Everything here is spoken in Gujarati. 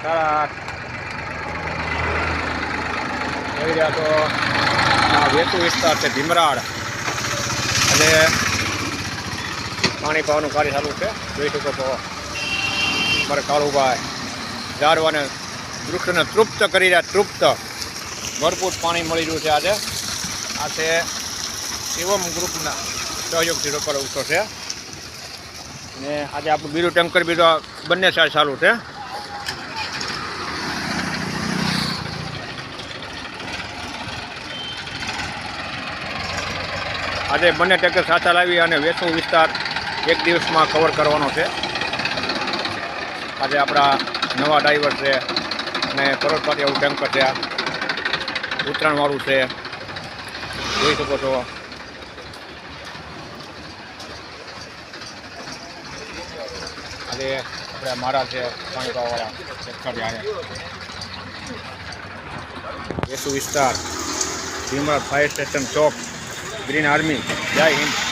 8:30 જોઈ રહ્યા તો આ વેતુ વિસ્તાર છે ભીમરાડ અને પાણી પાવાનું કાર્ય ચાલુ છે. જોઈ શકો છો મારે કાળુભાઈ ઝાડવાને વૃક્ષને તૃપ્ત કરી રહ્યા. તૃપ્ત ભરપૂર પાણી મળી રહ્યું છે. આજે આ છે એવમ ગ્રુપના સહયોગથી રોકડ ઉઠો છે ને આજે આપણું બીજું ટેન્કર બીજો બંને સાઈડ ચાલુ છે. આજે બંને ટેન્કર સાથે લાવી અને વેસુ વિસ્તાર એક દિવસમાં કવર કરવાનો છે. આજે આપણા નવા ડ્રાઈવર છે અને કરોડપતિ એવું ટેન્કર છે. ઉતરાણવાળું છે જોઈ શકો છો. આજે આપણે મારા છે પાણી પાવાવાળા ટેન્કર આવે વેસુ વિસ્તાર ભીમરાડ ફાયર સ્ટેશન ચોક ગ્રીન આર્મી. જય હિન્દ.